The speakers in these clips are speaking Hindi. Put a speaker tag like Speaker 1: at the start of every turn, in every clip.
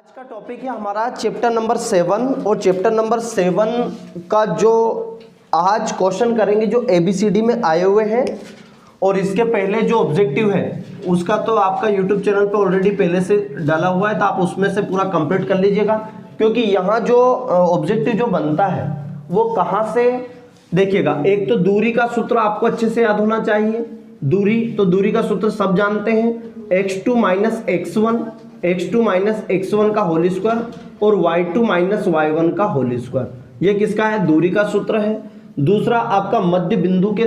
Speaker 1: आज का टॉपिक है हमारा चैप्टर नंबर 7 और चैप्टर नंबर 7 का जो आज क्वेश्चन करेंगे जो ABCD में आए हुए हैं और इसके पहले जो ऑब्जेक्टिव है उसका तो आपका YouTube चैनल पे ऑलरेडी पहले से डाला हुआ है, तो आप उसमें से पूरा कंप्लीट कर लीजिएगा। क्योंकि यहाँ जो ऑब्जेक्टिव जो बनता है वो कहाँ से देखिएगा, एक तो दूरी का सूत्र आपको अच्छे से याद होना चाहिए। दूरी का सूत्र सब जानते हैं, x2 माइनस x1 का होल स्क्वायर और y2 माइनस y1 का होल स्क्वायर। ये किसका है? दूरी का सूत्र है। दूसरा आपका मध्य बिंदु के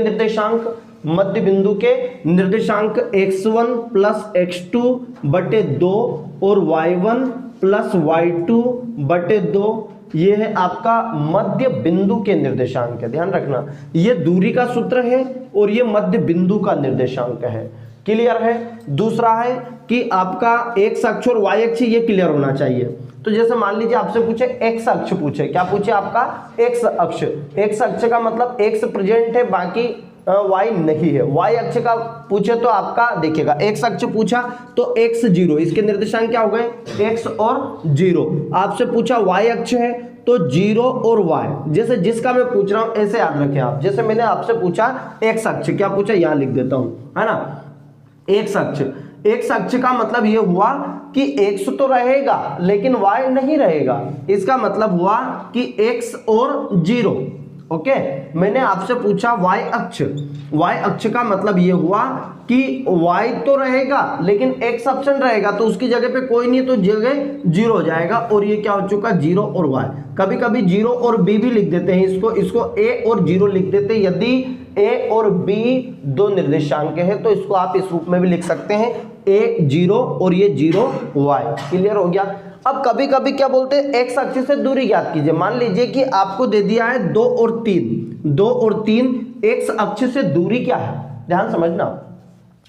Speaker 1: निर्देशांक x1 प्लस x2 बटे 2 और y1 प्लस y2 बटे 2, ये है आपका मध्य बिंदु के निर्देशांक है। ध्यान रखना, ये दूरी का सूत्र है और ये मध्य बिंदु का निर्देशांक है। क्लियर है? दूसरा है कि आपका x अक्ष और y अक्ष, ये क्लियर होना चाहिए। तो जैसे मान लीजिए आपसे पूछे x अक्ष, पूछे क्या पूछे आपका x अक्ष का मतलब x प्रेजेंट है, बाकी y नहीं है। y अक्ष का पूछे तो आपका देखिएगा, x अक्ष पूछा तो x 0, इसके निर्देशांक क्या हो गए? x और 0। आपसे पूछा y अक्ष है तो 0 और y, जैसे जिसका मैं पूछ रहा हूं ऐसे याद रखें आप। जैसे मैंने आपसे पूछा x अक्ष, क्या पूछा यहां लिख देता हूं, है ना। x अक्ष का मतलब ये हुआ कि x तो रहेगा लेकिन y नहीं रहेगा। इसका मतलब हुआ कि x और 0। ओके, मैंने आपसे पूछा y अक्ष का मतलब ये हुआ कि y तो रहेगा लेकिन x ऑप्शन रहेगा, तो उसकी जगह पे कोई नहीं, तो जगह 0 हो जाएगा। और ये क्या हो चुका? 0 और y। कभी कभी 0 और b भी लिख देते हैं, इसको a और 0 लिख देते हैं। यदि a और b दो निर्देशांक है तो इसको आप इस रूप में भी लिख सकते हैं, a 0 और ये 0 y। क्लियर हो गया? अब कभी कभी क्या बोलते हैं, x अक्ष से दूरी ज्ञात कीजिए। मान लीजिए कि आपको दे दिया है 2 और 3, x अक्ष से दूरी क्या है? ध्यान समझना,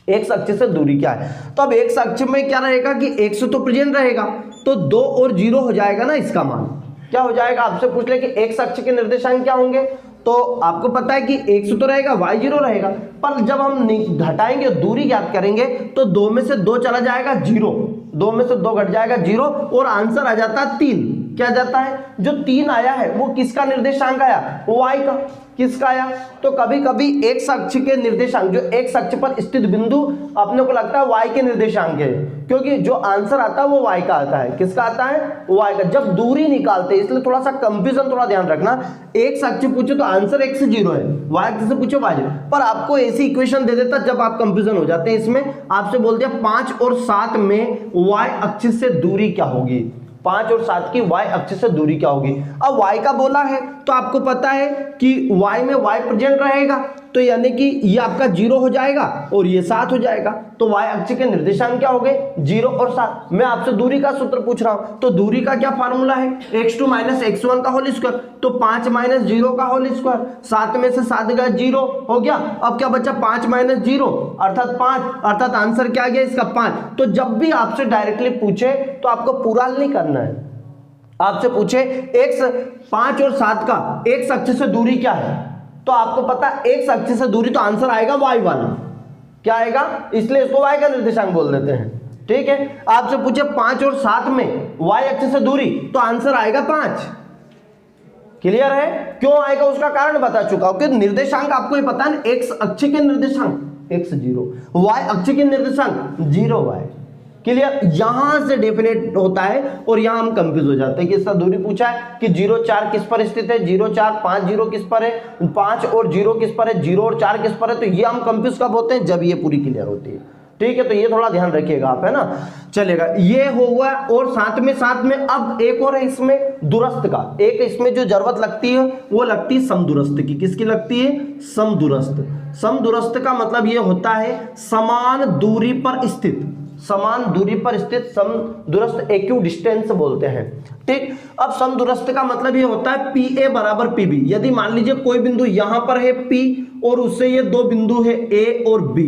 Speaker 1: x अक्ष से दूरी क्या है। तो अब x अक्ष में क्या रहेगा कि x तो प्रेजेंट रहेगा, तो 2 और 0 हो जाएगा ना। इसका मान क्या हो जाएगा? आपसे पूछ ले कि x अक्ष के निर्देशांक क्या होंगे, तो आपको पता है कि x तो रहेगा, y 0 रहेगा। पर जब हम घटाएंगे, दूरी ज्ञात करेंगे, तो 2 में से 2 चला जाएगा 0, 2 में से 2 घट जाएगा 0 और आंसर आ जाता है 3। क्या जाता है? जो 3 आया है वो किसका निर्देशांक आया? y का। किसका आया? तो कभी कभी x अक्ष के निर्देशांक, जो x अक्ष पर स्थित बिंदु अपने को लगता है y के निर्देशांक है, क्योंकि जो आंसर आता है वो y का आता है। किसका आता है? y का। जब दूरी निकालते हैं, इसलिए थोड़ा सा कंफ्यूजन थोड़ा ध्यान रखना। x अक्ष पूछे तो आंसर x 0 है, y अक्ष से पूछे y 0, पर आपको ऐसी इक्वेशन दे देता जब आप कंफ्यूजन हो जाते हैं। इसमें आपसे बोल दिया 5 और 7 में y अक्ष से दूरी क्या होगी, 5 और 7 की y अक्ष से दूरी क्या होगी। अब y का बोला है तो आपको पता है कि y में y प्रेजेंट रहेगा, तो यानी कि ये आपका 0 हो जाएगा और ये 7 हो जाएगा। तो y अक्ष के निर्देशांक क्या हो गए? 0 और 7। मैं आपसे दूरी का सूत्र पूछ रहा हूं, तो दूरी का क्या फार्मूला है? x2 माइनस x1 का होल स्क्वायर, तो 5 माइनस 0 का होल स्क्वायर, 7 में से 7 गया 0 हो गया। अब क्या बचा? 5 माइनस 0 अर्थात 5, अर्थात आंसर क्या आ गया इसका? 5। तो जब भी आपसे डायरेक्टली पूछे तो आपको पूरा नहीं करना है। आपसे पूछे x 5 और 7 का x अक्ष से दूरी क्या है, तो आपको पता है x अक्ष से दूरी, तो आंसर आएगा y वाला। क्या आएगा? इसलिए इसको y का निर्देशांक बोल देते हैं। ठीक है। आपसे पूछे 5 और 7 में y अक्ष से दूरी, तो आंसर आएगा 5। क्लियर है? क्यों आएगा उसका कारण बता चुका हूं कि निर्देशांक आपको ये पता है, x अक्ष के निर्देशांक x 0, y अक्ष के निर्देशांक 0y। क्लियर? यहां से डेफिनेट होता है और यहां हम कंफ्यूज हो जाते हैं कि इसका दूरी पूछा है कि 0 4 किस पर स्थित है, 0 4 5 0 किस पर है, 5 और 0 किस पर है, 0 और 4 किस पर है। तो ये हम कंफ्यूज कब होते हैं? जब ये पूरी क्लियर होती है। ठीक है, तो ये थोड़ा ध्यान रखिएगा आप, है ना। चलेगा, ये होगा। और साथ में अब एक और है इसमें दूरस्थ का, एक इसमें जो जरूरत लगती है वो लगती है समदूरस्थ की। किसकी लगती है? समदूरस्थ। समदूरस्थ का मतलब ये होता है समान दूरी पर स्थित, समदूरस्थ एक्यू डिस्टेंस बोलते हैं। ठीक। अब समदूरस्थ का मतलब ये होता है PA बराबर PB। यदि मान लीजिए कोई बिंदु यहां पर है P और उससे ये दो बिंदु है A और B,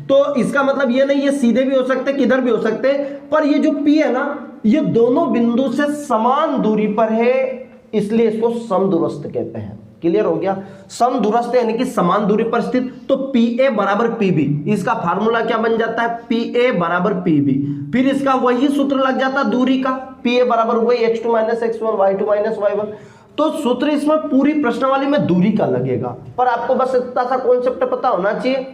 Speaker 1: तो इसका मतलब ये नहीं, ये सीधे भी हो सकते, किधर भी हो सकते, पर ये जो P है ना, ये दोनों बिंदु से समान दूरी पर है, इसलिए इसको समदूरस्थ कहते हैं। क्लियर हो गया। समदूरस्थ यानी कि समान दूरी पर स्थित, तो PA बराबर PB, इसका फार्मूला क्या बन जाता है, PA बराबर PB। फिर इसका वही सूत्र लग जाता दूरी का, PA बराबर वही x2 - x1 y2 - y1। तो सूत्र इसमें पूरी प्रश्नावली में दूरी का लगेगा, पर आपको बस इतना सा कॉन्सेप्ट पता होना चाहिए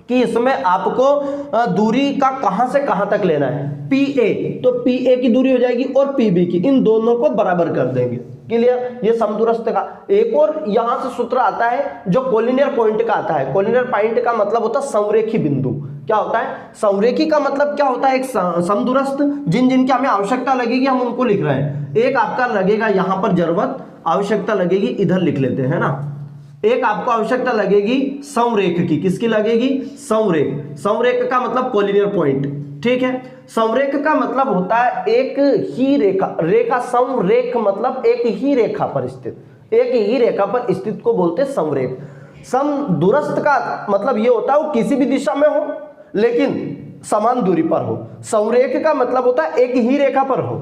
Speaker 1: कि इसमें आपको दूरी का कहां से कहां तक लेना है। PA, तो PA की दूरी हो जाएगी और PB की, इन दोनों को बराबर कर देंगे। क्लियर, ये समदूरस्थ का। एक और यहां से सूत्र आता है जो कोलिनियर पॉइंट का आता है। कोलिनियर पॉइंट का मतलब होता है संरेखी बिंदु। क्या होता है संरेखी का मतलब, क्या होता है, एक समदूरस्थ जिन जिनकी हमें आवश्यकता लगेगी हम उनको लिख रहे हैं। एक आपका लगेगा यहां पर जरूरत, आवश्यकता लगेगी, इधर लिख लेते हैं ना। एक आपको आवश्यकता लगेगी संरेख की, किसकी लगेगी, संरेख। संरेख का मतलब कोलिनियर पॉइंट, ठीक है। संरेख का मतलब होता है एक ही रेखा, रेखा संरेख मतलब एक ही रेखा पर स्थित, एक ही रेखा पर स्थित को बोलते हैं संरेख। समदूरस्थ का मतलब ये होता है वो किसी भी दिशा में हो लेकिन समान दूरी पर हो। संरेख का मतलब होता है एक ही रेखा पर हो।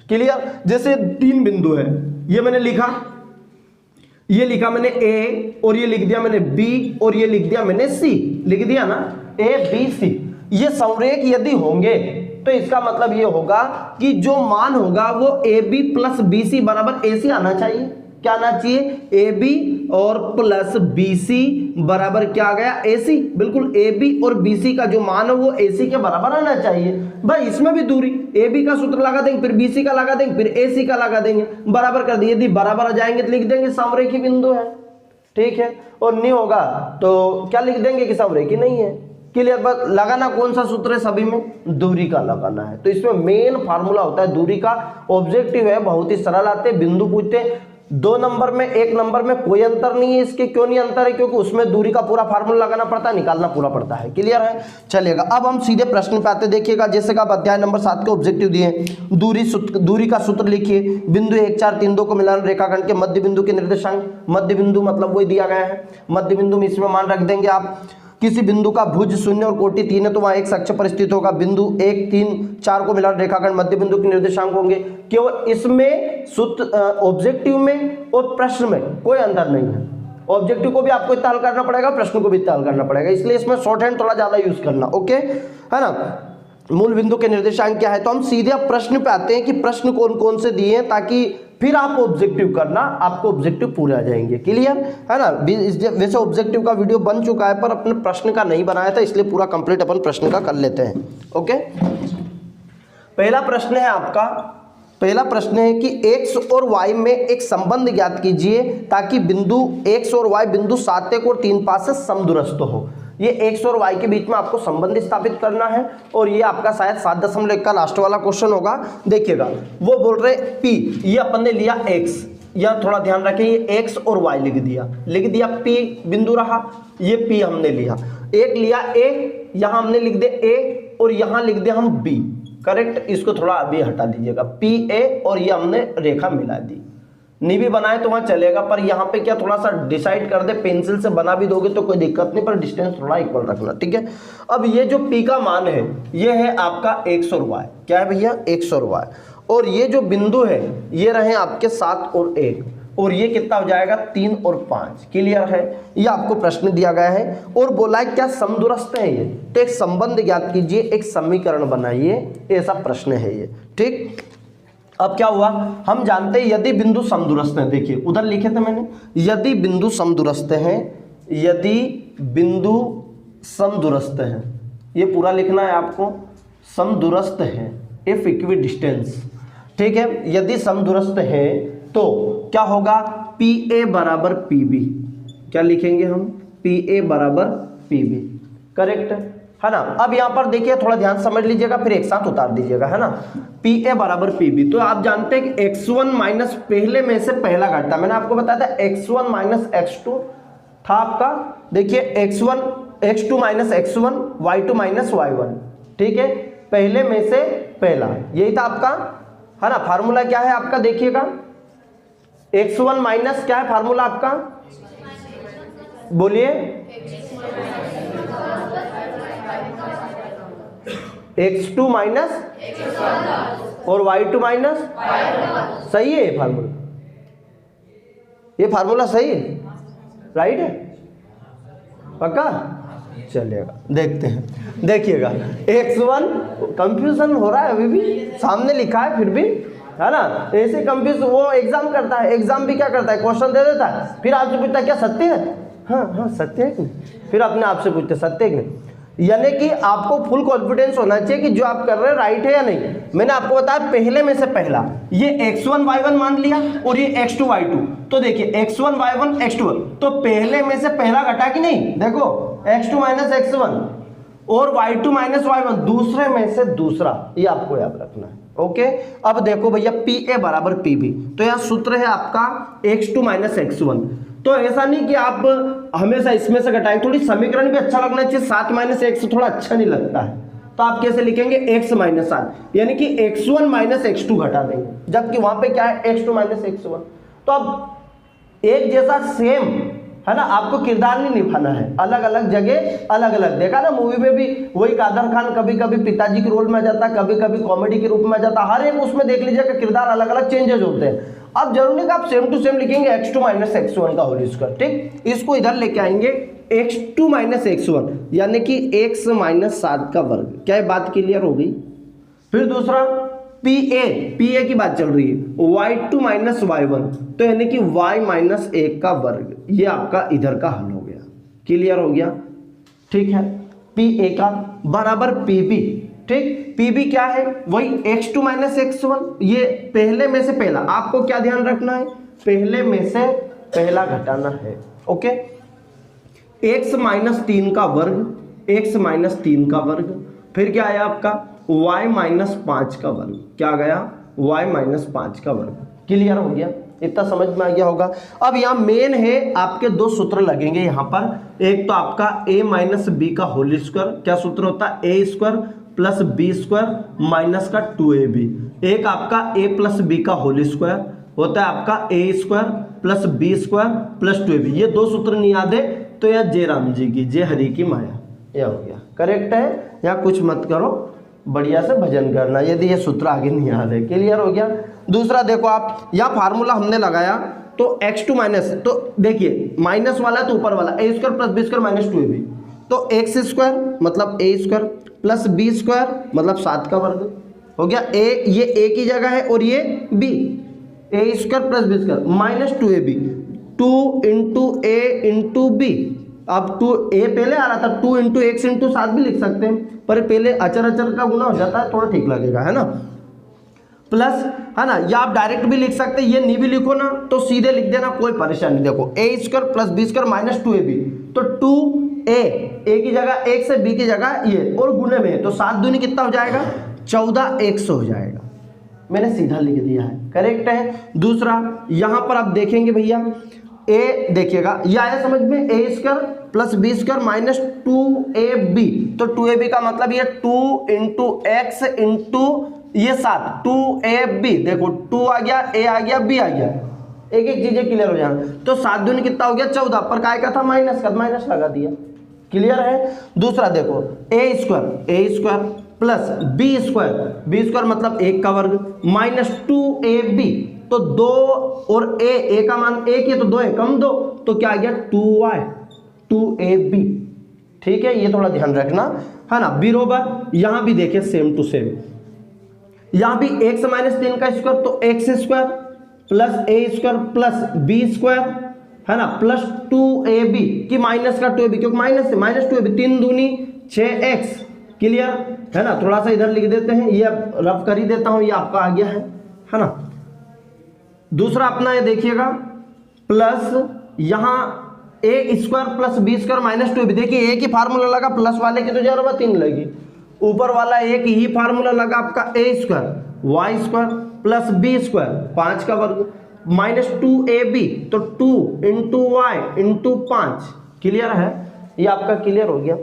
Speaker 1: क्लियर, जैसे 3 बिंदु है, ये मैंने लिखा, ये लिखा मैंने A और ये लिख दिया मैंने B और ये लिख दिया मैंने C, लिख दिया ना ABC। ये संरेख यदि होंगे तो इसका मतलब ये होगा कि जो मान होगा वो AB प्लस BC बराबर AC आना चाहिए। क्या आना चाहिए, AB और प्लस BC बराबर क्या आ गया, AC। बिल्कुल, AB और BC का जो मान है वो AC के बराबर आना चाहिए। भाई इसमें भी दूरी, AB का सूत्र लगा देंगे, फिर BC का लगा देंगे, फिर AC का लगा देंगे, बराबर कर दिए। यदि बराबर आ जाएंगे तो लिख देंगे समरेखी बिंदु है, ठीक है। और नहीं होगा तो क्या लिख देंगे कि समरेखी नहीं है। क्लियर, बस लगाना कौन सा सूत्र है सभी में, दूरी का लगाना है। तो इसमें मेन फार्मूला होता है दूरी का। ऑब्जेक्टिव है बहुत ही सरल आते, बिंदु पूछते, 2 नंबर में 1 नंबर में कोई अंतर नहीं है। इसके क्यों नहीं अंतर है, क्योंकि उसमें दूरी का पूरा फार्मूला लगाना पड़ता है, निकालना पूरा पड़ता है। क्लियर है, चलेगा। अब हम सीधे प्रश्न पे आते, देखिएगा जैसे कि आप अध्याय नंबर 7 के ऑब्जेक्टिव दिए, दूरी का सूत्र लिखिए। बिंदु 1 4 3 2 को मिलान रेखाखंड के मध्य बिंदु के निर्देशांक, मध्य बिंदु मतलब वही दिया गया है, मध्य बिंदु में इसमें मान रख देंगे आप। किसी बिंदु का भुज 0 और कोटि 3 है तो वहां एक अक्ष पर स्थित होगा। बिंदु 1 3 4 को मिलाकर रेखाखंड मध्य बिंदु के निर्देशांक होंगे। केवल इसमें सूत्र ऑब्जेक्टिव में और प्रश्न में कोई अंतर नहीं है। ऑब्जेक्टिव को भी आपको इतना हल करना पड़ेगा, प्रश्न को भी इतना हल करना पड़ेगा, इसलिए इसमें शॉर्ट हैंड थोड़ा ज्यादा यूज करना, ओके है ना। मूल बिंदु के निर्देशांक क्या है, तो हम सीधे अब प्रश्न पे आते हैं कि प्रश्न कौन कौन से दिए हैं, ताकि फिर आप ऑब्जेक्टिव करना, आपको ऑब्जेक्टिव पूरे आ जाएंगे। क्लियर है ना। वैसे ऑब्जेक्टिव का वीडियो बन चुका है पर अपने प्रश्न का नहीं बनाया था, इसलिए पूरा कंप्लीट अपन प्रश्न का कर लेते हैं। ओके, पहला प्रश्न है आपका, पहला प्रश्न है कि x और y में एक संबंध ज्ञात कीजिए ताकि बिंदु x और y बिंदु 7 1 और 3 5 से समदूरस्थ हो। ये x और y के बीच में आपको संबंध स्थापित करना है और ये आपका शायद 7.1 का लास्ट वाला क्वेश्चन होगा। देखिएगा वो बोल रहे p, ये अपन ने लिया x, यह थोड़ा ध्यान रखें, ये x और y लिख दिया, p बिंदु रहा, ये p हमने लिया, एक लिया a, यहां हमने लिख दे a और यहां लिख दे हम b, करेक्ट। इसको थोड़ा अभी हटा दीजिएगा, PA और ये हमने रेखा मिला दी, नहीं भी बनाए तो वहां चलेगा, पर यहाँ पे क्या थोड़ा सा डिसाइड कर दे, पेंसिल से बना भी दोगे तो कोई दिक्कत नहीं, पर डिस्टेंस थोड़ा इक्वल रखना, ठीक है। अब ये जो P का मान है ये है आपका x और y, क्या है भैया, x और y, और ये जो बिंदु है ये रहे आपके 7 और 1, और ये कितना हो जाएगा 3 और 5। क्लियर है, ये आपको प्रश्न दिया गया है और बोला है क्या समदूरस्थ है ये, तो एक संबंध ज्ञात कीजिए, एक समीकरण बनाइए, ऐसा प्रश्न है ये, ठीक। अब क्या हुआ, हम जानते हैं यदि बिंदु समदूरस्थ है, देखिए उधर लिखे थे मैंने, यदि बिंदु समदूरस्थ है, यदि बिंदु समदूरस्थ है, ये पूरा लिखना है आपको, समदूरस्थ है, इफ इक्विडिस्टेंस, ठीक है। यदि समदूरस्थ है तो क्या होगा, PA बराबर PB, क्या लिखेंगे हम, PA बराबर PB, करेक्ट है ना। अब यहां पर देखिए थोड़ा ध्यान समझ लीजिएगा, फिर एक साथ उतार दीजिएगा, है ना। PA बराबर PB, तो आप जानते हैं कि x1 माइनस पहले में से पहला घटता, मैंने आपको बताया था x1 माइनस x2 था आपका, देखिए x1 x2 minus x1 y2 minus y1, ठीक है, पहले में से पहला, यही था आपका, है ना। फार्मूला क्या है आपका, देखिएगा x1 माइनस क्या है फार्मूला आपका, बोलिए, x2 माइनस और y2 माइनस, सही है फार्मूला, ये फार्मूला सही है, राइट है, पक्का? चलेगा, देखते हैं, देखिएगा x1 कंफ्यूजन हो रहा है अभी भी, सामने लिखा है फिर भी, है ना? ऐसे कंफ्यूज वो एग्जाम करता है, एग्जाम भी क्या करता है, क्वेश्चन दे देता है, फिर आपसे पूछता है क्या सत्य है, हाँ हाँ सत्य है कि नहीं, फिर अपने आप से पूछते सत्य है कि नहीं। यानी कि आपको फुल कॉन्फिडेंस होना चाहिए कि जो आप कर रहे हैं राइट है या नहीं। मैंने आपको बताया पहले में से पहला, ये x1 y1 मान लिया और ये x2 y2, तो देखिए x1 y1 x2, तो पहले में से पहला घटा कि नहीं, देखो x2 माइनस x1 और y2 माइनस y1, दूसरे में से दूसरा, ये आपको याद रखना है। ओके, अब देखो भैया PA बराबर PB, तो यह सूत्र है आपका x2 माइनस x1। तो ऐसा नहीं कि आप हमेशा इसमें से घटाएं, थोड़ी समीकरण भी अच्छा लगना चाहिए, 7 माइनस x थोड़ा अच्छा नहीं लगता है, तो आप कैसे लिखेंगे x माइनस 7, यानी कि x1 माइनस x2 घटा देंगे, जबकि वहां पे क्या है x2 माइनस x1। तो अब एक जैसा सेम है ना, आपको किरदार नहीं निभाना है, अलग अलग जगह अलग अलग। देखा ना मूवी में भी वही कादर खान कभी कभी पिताजी के रोल में आ जाता, कभी कभी कॉमेडी के रूप में आ जाता, हर एक उसमें देख लीजिएगा किरदार अलग अलग चेंजेस होते हैं। अब जरूरी नहीं कि आप सेम टू सेम लिखेंगे x2 माइनस x1 का होल स्क्वायर, ठीक, इसको इधर लेके आएंगे x2 माइनस x1 यानी कि x माइनस 7 का वर्ग। क्या ये बात क्लियर हो गई? फिर दूसरा PA की बात चल रही है, y2 माइनस y1, तो यानी कि y माइनस 1 का वर्ग, ये आपका इधर का हल हो गया, क्लियर हो गया, ठीक है। PA का बराबर PB, ठीक, PB क्या है, वही x2 माइनस x1, ये पहले में से पहला, आपको क्या ध्यान रखना है, पहले में से पहला घटाना है। ओके, x माइनस 3 का वर्ग, x माइनस 3 का वर्ग, फिर क्या आया आपका y माइनस 5 का वर्ग, क्या गया y माइनस 5 का वर्ग। क्लियर हो गया, इतना समझ में आ गया होगा। अब यहाँ मेन है, आपके दो सूत्र लगेंगे यहाँ पर, एक तो आपका a माइनस बी का होल स्क्वायर, क्या सूत्र होता है, a square plus b square minus का 2ab, एक आपका a प्लस बी का होल स्क्वायर होता है आपका a square plus b square plus 2ab। ये दो सूत्र नहीं याद है तो यह जय राम जी की जय हरि की माया, यह हो गया, करेक्ट है। या कुछ मत करो, बढ़िया से भजन करना यदि ये सूत्र आगे नहीं याद है। क्लियर हो गया। दूसरा देखो आप, यहाँ फार्मूला हमने लगाया तो x2 माइनस, तो देखिए माइनस वाला है तो ऊपर वाला a square plus b square minus 2ab, तो x स्क्वायर मतलब a square plus b square मतलब 7 का वर्ग हो गया। ये a की जगह है और ये b, a square plus b square minus 2ab, 2 into a into b. अब 2a पहले आ रहा था, 2 इंटू एक्स इंटू 7 भी लिख सकते हैं, पर पहले अचर अचर का गुना हो जाता है, थोड़ा ठीक लगेगा, है ना, प्लस, है ना, या आप डायरेक्ट भी लिख सकते हैं, ये नहीं भी लिखो ना तो सीधे लिख देना, कोई परेशानी। देखो a square plus b square minus 2ab, तो 2a की जगह x है, b की जगह ये, और गुने में तो 7 दूनी कितना हो जाएगा, 14x हो जाएगा। मैंने सीधा लिख दिया है, करेक्ट है। दूसरा यहां पर आप देखेंगे भैया, a देखिएगा, ये आया समझ में, a square plus b square minus 2ab, तो 2ab का मतलब ये 2 इंटू एक्स इंटू ये 7, 2ab, देखो 2 आ गया, a आ गया, b आ गया, एक एक चीजें क्लियर हो जाए। तो 7 दूनी कितना हो गया, 14, पर काय का था माइनस का, माइनस लगा दिया, क्लियर है। दूसरा देखो a square plus b square मतलब 1 का वर्ग माइनस 2ab, तो 2 और a का मान 1 है तो 2 है कम 2, तो क्या आ गया 2y 2ab, ठीक है, ये थोड़ा ध्यान रखना, है ना। बराबर यहां भी देखे सेम टू सेम, यहां भी x माइनस 3 का स्क्वायर तो x square plus a square plus b square, है ना, प्लस 2ab की माइनस का 2ab, क्योंकि माइनस से माइनस 2ab, 3 दूनी 6x, क्लियर है ना। थोड़ा सा इधर लिख देते हैं, ये रफ कर ही देता हूं, ये आपका आ गया है ना। दूसरा अपना ये देखिएगा, प्लस यहां a square plus b square minus 2ab, देखिए एक ही फार्मूला लगा, प्लस वाले की तो जरूरत ही नहीं लगी, ऊपर वाला एक ही फार्मूला लगा आपका a square y square plus b square 5 का वर्ग माइनस 2ab, तो 2 इंटू वाई इंटू 5, क्लियर है, ये आपका क्लियर हो गया,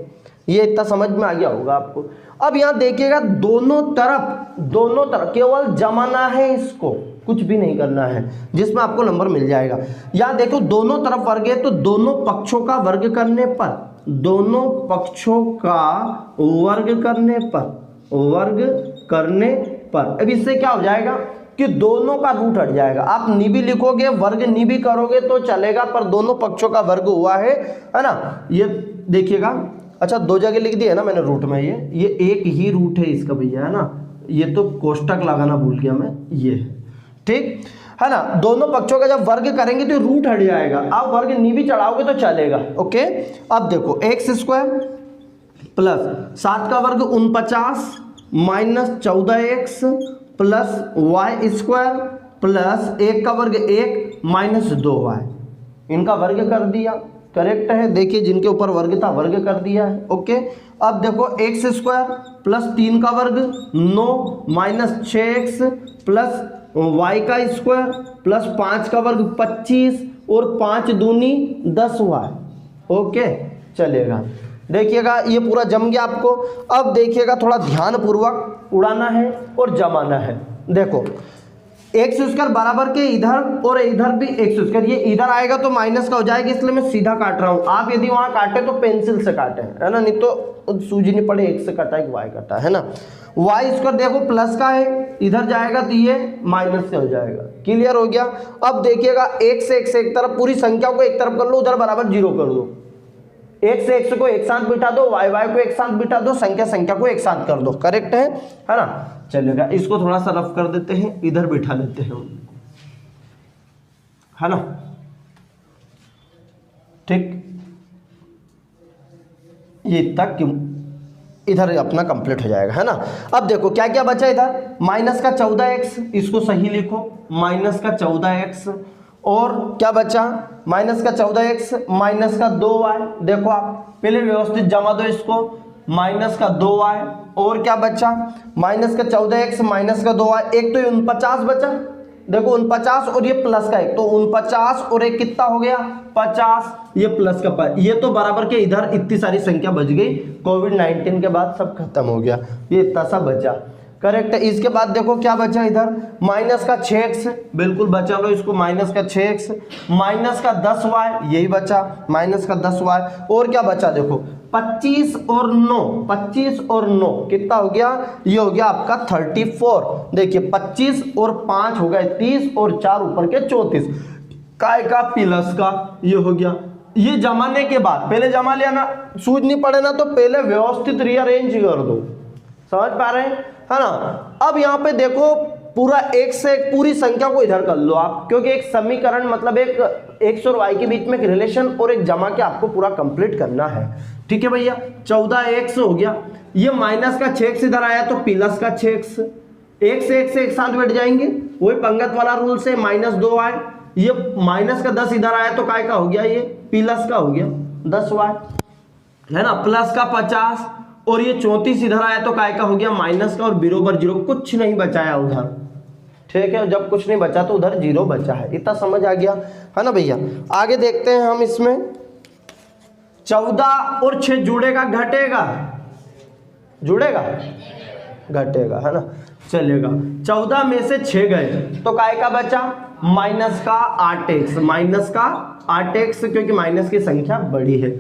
Speaker 1: ये इतना समझ में आ गया होगा आपको। अब यहां देखिएगा, दोनों तरफ केवल जमाना है, इसको कुछ भी नहीं करना है, जिसमें आपको नंबर मिल जाएगा। यहां देखो दोनों तरफ वर्ग है, तो दोनों पक्षों का वर्ग करने पर अब इससे क्या हो जाएगा, कि दोनों का रूट हट जाएगा। आप नी भी लिखोगे, वर्ग नी भी करोगे तो चलेगा, पर दोनों पक्षों का वर्ग हुआ है ना। ये देखिएगा, अच्छा 2 जगह लिख दिया ना मैंने रूट में, ये एक ही रूट है इसका भैया, है ना। ये तो कोष्टक लगाना भूल गया मैं, ये ठीक है ना। दोनों पक्षों का जब वर्ग करेंगे तो रूट हट जाएगा। आप वर्ग नी भी चढ़ाओगे तो चलेगा। ओके, अब देखो एक्स स्क्वायर प्लस 7 का वर्ग 49 minus 14x plus y square plus 1 का वर्ग 1 माइनस 2y, इनका वर्ग कर दिया। करेक्ट है, देखिए जिनके ऊपर वर्ग था वर्ग कर दिया है। ओके, अब देखो एक्स स्क्वायर प्लस 3 का वर्ग 9 माइनस 6x प्लस y का स्क्वायर प्लस 5 का वर्ग 25 और 5 दूनी 10y। ओके, चलेगा। देखिएगा ये पूरा जम गया आपको। अब देखिएगा थोड़ा ध्यान पूर्वक उड़ाना है और जमाना है। देखो एक्स स्क्वायर बराबर के इधर और इधर भी एक्स स्क्वायर, ये इधर आएगा तो माइनस का हो जाएगा, इसलिए मैं सीधा काट रहा हूं। आप यदि वहां काटे तो पेंसिल से काटे, है ना, नहीं तो सूझी नहीं पड़े एक्स से कटा है कि वाई कटा है ना। वाई स्क्वायर देखो प्लस का है, इधर जाएगा तो ये माइनस से हो जाएगा। क्लियर हो गया। अब देखिएगा एक्स से एक्स एक तरफ, पूरी संख्या को एक तरफ कर लो, उधर बराबर 0 कर दो। एक्स से एक्स को एक साथ बिठा दो, वाई वाई को एक साथ बिठा दो, संख्या को एक साथ कर दो। करेक्ट है ना। चलेगा, इसको थोड़ा सा रफ कर देते हैं, इधर बिठा देते हैं, है ना, ठीक। ये तक इधर अपना कंप्लीट हो जाएगा, है ना। अब देखो क्या क्या बचा इधर, माइनस का 14x, इसको सही लिखो, माइनस का 14x, और क्या बचा माइनस का 14x माइनस का 2y। देखो आप पहले व्यवस्थित जमा दो इसको, माइनस का 2y, और क्या बचा माइनस का 14x माइनस का 2y। एक तो 49 बचा, देखो 49 और ये प्लस का 1, तो 49 और एक कितना हो गया 50, ये प्लस का 5। ये तो बराबर के इधर इतनी सारी संख्या बच गई, कोविड-19 के बाद सब खत्म हो गया, ये इतना सा बचा। करेक्ट है। इसके बाद देखो क्या बचा इधर, माइनस का 6x, बिल्कुल बचा लो इसको, माइनस का 6x माइनस का 10y, यही बचा माइनस का 10y। और क्या बचा देखो 25 और 9, 25 और 9 कितना हो गया, ये हो गया आपका 34। देखिए 25 और 5 हो गए 30 और 4 ऊपर के 34, काय का प्लस का ये हो गया। ये जमाने के बाद, पहले जमा लिया ना, सूझ नहीं पड़े ना तो पहले व्यवस्थित रीअरेंज कर दो, समझ पा रहे हैं, है ना। अब यहाँ पे देखो पूरा एक से एक पूरी संख्या को इधर कर लो आप, क्योंकि एक समीकरण मतलब एक एक्स और वाई के बीच में एक रिलेशन और एक जमा के आपको पूरा कंप्लीट करना है। ठीक है भैया, 14x हो गया, ये माइनस का 6x इधर आया तो प्लस का 6x, एक से एक साथ बैठ जाएंगे, वही पंगत वाला रूल से माइनस 2y, ये माइनस का 10 इधर आया तो काय का हो गया, ये प्लस का हो गया 10y, है ना, प्लस का 50, और ये 34 इधर आया तो काय का हो गया माइनस का, और बराबर 0, कुछ नहीं बचाया उधर। ठीक है, जब कुछ नहीं बचा तो उधर 0 बचा है, इतना समझ आ गया, है ना भैया। आगे देखते हैं हम इसमें, 14 और 6 जुड़ेगा घटेगा, जुड़ेगा घटेगा, है ना, चलेगा। 14 में से 6 गए तो काय का बचा माइनस का 8x, माइनस का 8x, क्योंकि माइनस की संख्या बड़ी है।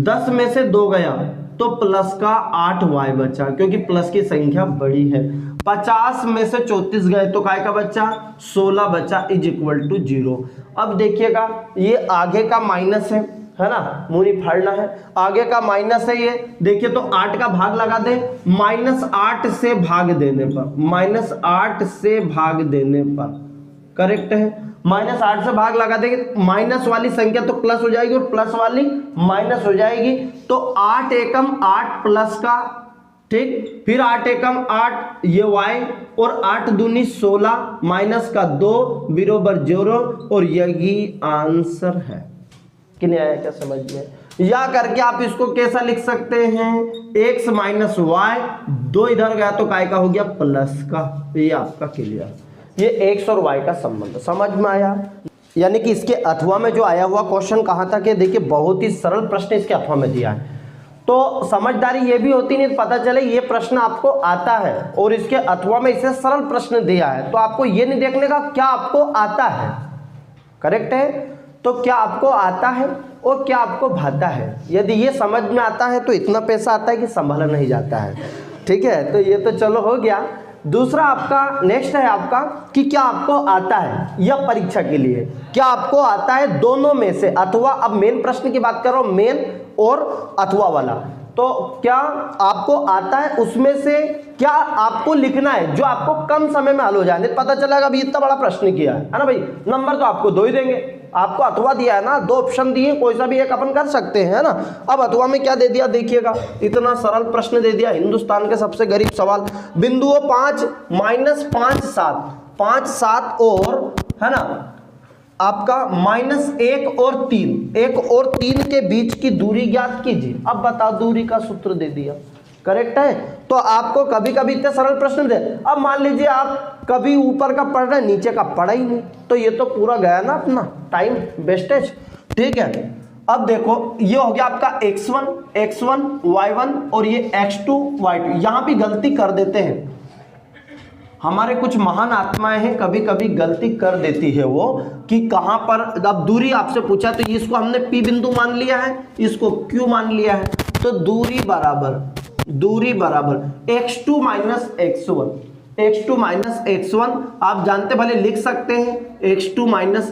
Speaker 1: 10 में से 2 गया तो प्लस का 8y बचा, क्योंकि प्लस की संख्या बड़ी है। 50 में से 34 गए तो काय का बचा 16 बचा, इज इक्वल टू 0। अब देखिएगा ये आगे का माइनस है ना, मुनी फाड़ना है, आगे का माइनस है ये, देखिए तो 8 का भाग लगा दे, -8 से भाग देने पर, -8 से भाग देने पर, करेक्ट है, -8 से भाग लगा देंगे, माइनस वाली संख्या तो प्लस हो जाएगी और प्लस वाली माइनस हो जाएगी, तो 8 एकम 8 प्लस का, ठीक, फिर 8 एकम 8 ये y, और 8 दूनी 16 माइनस का 2 बराबर 0, और यही आंसर है। कि नहीं आया क्या समझ में? या करके आप इसको कैसा लिख सकते हैं, x माइनस वाई, 2 इधर गया तो काय का हो गया प्लस का, ये आपका क्लियर, ये x और y का संबंध समझ में आया। यानी कि इसके अथवा में जो आया हुआ क्वेश्चन कहाँ तक है, देखिए बहुत ही सरल प्रश्न इसके अथवा में दिया है, तो समझदारी ये भी होती नहीं, पता चले ये प्रश्न आपको आता है और इसके अथवा में इसे सरल प्रश्न दिया है, तो आपको ये नहीं देखने का क्या आपको आता है, करेक्ट है, तो क्या आपको आता है और क्या आपको भाता है। यदि ये समझ में आता है तो इतना पैसा आता है कि संभाला नहीं जाता है। ठीक है, तो ये तो चलो हो गया। दूसरा आपका नेक्स्ट है आपका कि क्या आपको आता है यह परीक्षा के लिए, क्या आपको आता है दोनों में से अथवा, अब मेन प्रश्न की बात कर रहा हूं, मेन और अथवा वाला, तो क्या आपको आता है उसमें से क्या आपको लिखना है जो आपको कम समय में हल हो जाए। पता चलेगा अभी इतना बड़ा प्रश्न किया है ना भाई, नंबर तो आपको 2 ही देंगे, आपको अथवा दिया है ना, 2 ऑप्शन दिए, कोई सा भी एक अपन कर सकते हैं, है ना। अब अथवा में क्या दे दिया देखिएगा, इतना सरल प्रश्न दे दिया, हिंदुस्तान के सबसे गरीब सवाल, बिंदुओं 5 -5 7 5 7 और, है ना, आपका -1 और 3 1 और 3 के बीच की दूरी ज्ञात कीजिए। अब बताओ, दूरी का सूत्र दे दिया, करेक्ट है। तो आपको कभी कभी इतने सरल प्रश्न दे, अब मान लीजिए आप कभी ऊपर का पढ़ रहे नीचे का पढ़ा ही नहीं, तो ये तो पूरा गया ना अपना टाइम वेस्टेज, ठीक है। अब देखो ये हो गया आपका x1 y1 और ये x2 y2। यहां भी गलती कर देते हैं हमारे कुछ महान आत्माएं हैं, कभी कभी गलती कर देती है वो कि कहां पर, अब दूरी आपसे पूछा तो इसको हमने P बिंदु मान लिया है, इसको Q मान लिया है, तो दूरी बराबर x2 x1 आप जानते भले लिख सकते हैं x2